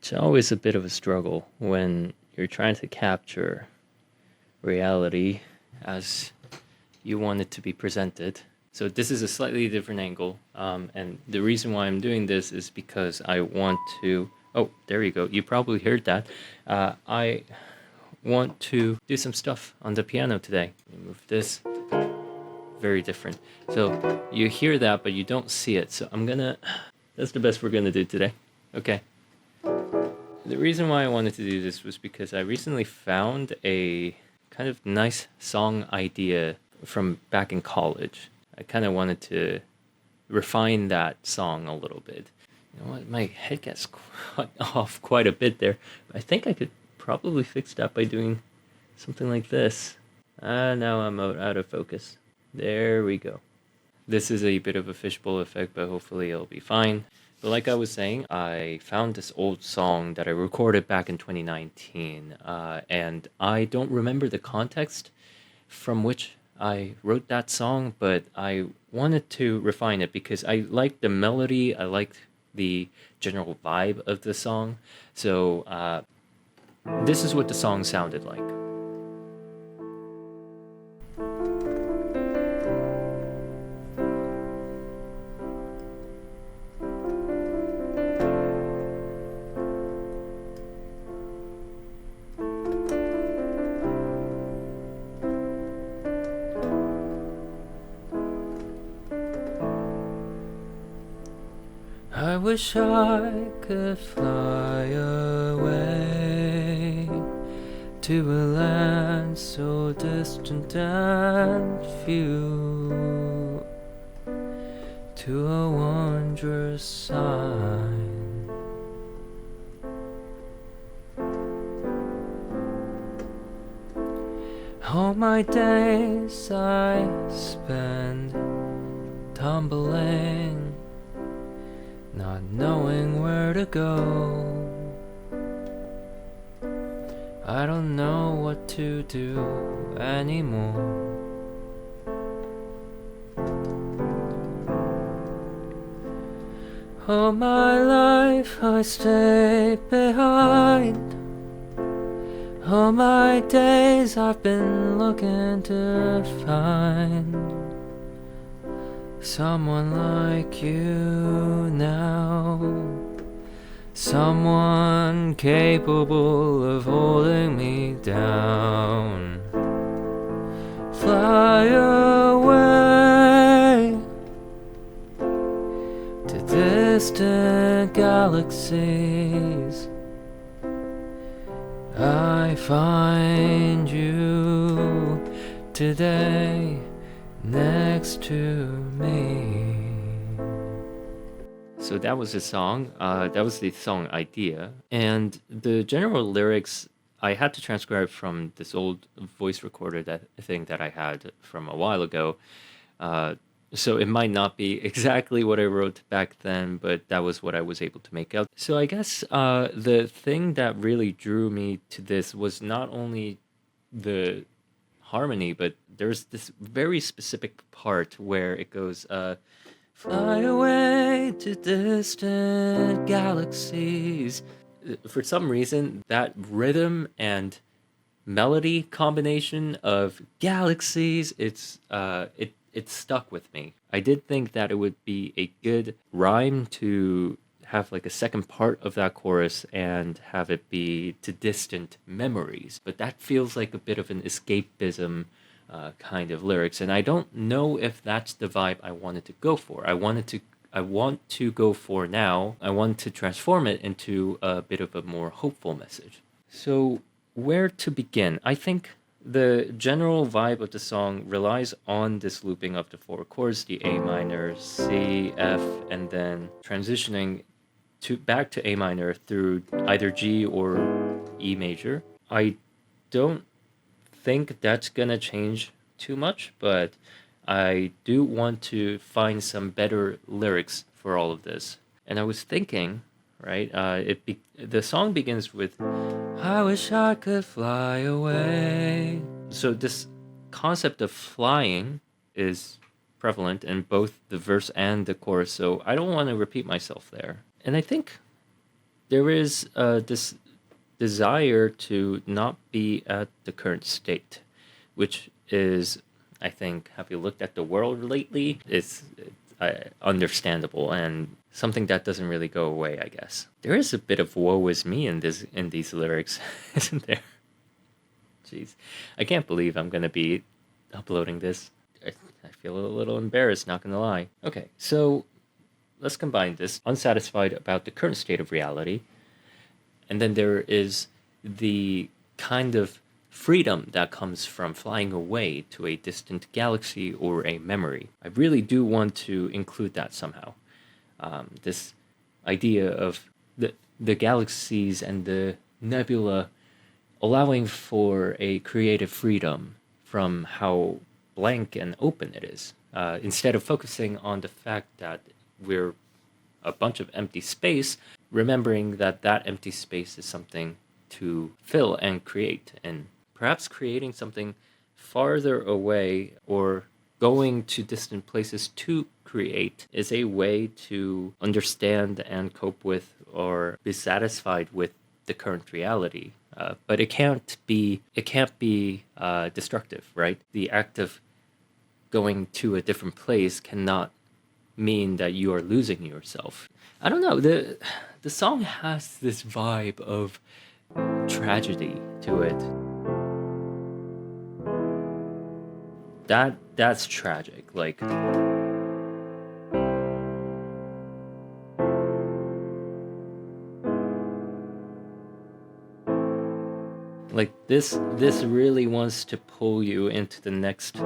It's always a bit of a struggle when you're trying to capture reality as you want it to be presented. So this is a slightly different angle, and the reason why I'm doing this is because I want to. Oh, there you go. You probably heard that. I want to do some stuff on the piano today. Let me move this. Very different. So you hear that, but you don't see it. So I'm gonna. That's the best we're gonna do today. Okay. The reason why I wanted to do this was because I recently found a kind of nice song idea from back in college. I kind of wanted to refine that song a little bit. You know what? My head gets off quite a bit there. I think I could probably fix that by doing something like this. Now I'm out of focus. There we go. This is a bit of a fishbowl effect, but hopefully it'll be fine. But like I was saying, I found this old song that I recorded back in 2019, and I don't remember the context from which I wrote that song, but I wanted to refine it because I liked the melody, I liked the general vibe of the song. So this is what the song sounded like. I wish I could fly away to a land so distant and few, to a wondrous sign. All my days I spend tumbling, not knowing where to go. I don't know what to do anymore. All my life I stay behind. All my days I've been looking to find someone like you now, someone capable of holding me down. Fly away to distant galaxies. I find you today next to me. So that was the song. That was the song idea. And the general lyrics, I had to transcribe from this old voice recorder that I had from a while ago. So it might not be exactly what I wrote back then, but that was what I was able to make out. So I guess the thing that really drew me to this was not only the harmony, but there's this very specific part where it goes, fly away to distant galaxies. For some reason, that rhythm and melody combination of galaxies, it stuck with me. I did think that it would be a good rhyme to have like a second part of that chorus and have it be to distant memories. But that feels like a bit of an escapism kind of lyrics, and I don't know if that's the vibe I wanted to go for. I want to go for now. I want to transform it into a bit of a more hopeful message. So where to begin? I think the general vibe of the song relies on this looping of the four chords, the A minor, C, F, and then transitioning back to A minor through either G or E major. I don't think that's gonna change too much, but I do want to find some better lyrics for all of this. And I was thinking, right? The song begins with, "I wish I could fly away." So this concept of flying is prevalent in both the verse and the chorus. So I don't want to repeat myself there. And I think there is this desire to not be at the current state, which is, I think, have you looked at the world lately? It's understandable and something that doesn't really go away, I guess. There is a bit of woe is me in these lyrics, isn't there? Jeez, I can't believe I'm gonna be uploading this. I feel a little embarrassed, not gonna lie. Okay, so let's combine this. Unsatisfied about the current state of reality, and then there is the kind of freedom that comes from flying away to a distant galaxy or a memory. I really do want to include that somehow. This idea of the galaxies and the nebula allowing for a creative freedom from how blank and open it is. Instead of focusing on the fact that we're a bunch of empty space, remembering that that empty space is something to fill and create, and perhaps creating something farther away or going to distant places to create is a way to understand and cope with or be satisfied with the current reality. But it can't be destructive, right? The act of going to a different place cannot mean that you are losing yourself. I don't know. The song has this vibe of tragedy to it. That's tragic. Like this really wants to pull you into the next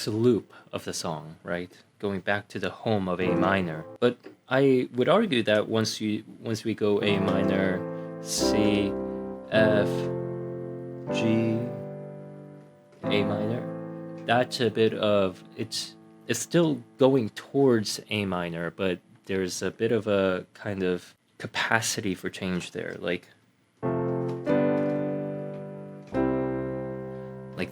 loop of the song, right? Going back to the home of A minor. But I would argue that once we go A minor, C, F, G, A minor, that's a bit of it's still going towards A minor, but there's a bit of a kind of capacity for change there. Like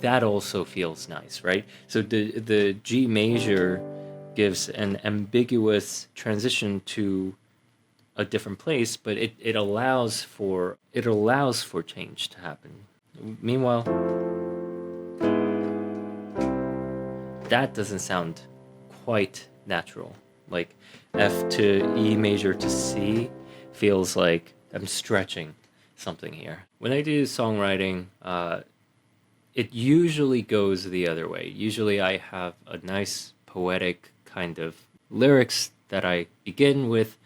that also feels nice, right? So the G major gives an ambiguous transition to a different place, but it allows for change to happen. Meanwhile, that doesn't sound quite natural. Like F to E major to C feels like I'm stretching something here. When I do songwriting, it usually goes the other way. Usually I have a nice poetic kind of lyrics that I begin with,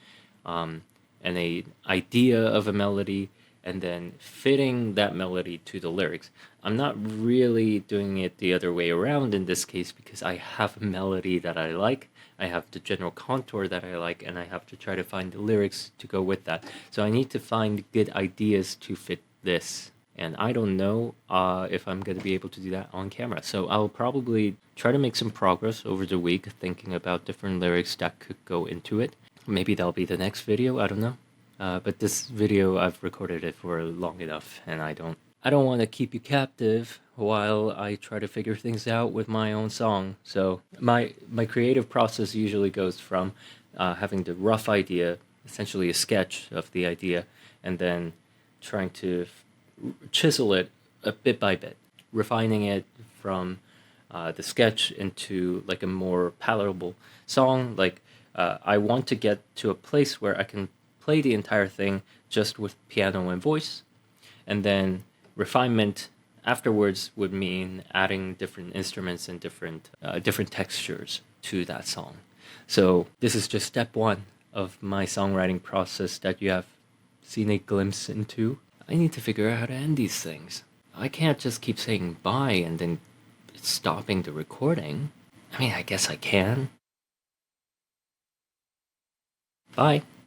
and a idea of a melody, and then fitting that melody to the lyrics. I'm not really doing it the other way around in this case because I have a melody that I like, I have the general contour that I like, and I have to try to find the lyrics to go with that. So I need to find good ideas to fit this. And I don't know if I'm going to be able to do that on camera. So I'll probably try to make some progress over the week thinking about different lyrics that could go into it. Maybe that'll be the next video, I don't know. But this video, I've recorded it for long enough, and I don't want to keep you captive while I try to figure things out with my own song. So my creative process usually goes from having the rough idea, essentially a sketch of the idea, and then trying to chisel it bit by bit, refining it from the sketch into like a more palatable song. I want to get to a place where I can play the entire thing just with piano and voice, and then refinement afterwards would mean adding different instruments and different textures to that song. So this is just step one of my songwriting process that you have seen a glimpse into. I need to figure out how to end these things. I can't just keep saying bye and then stopping the recording. I mean, I guess I can. Bye.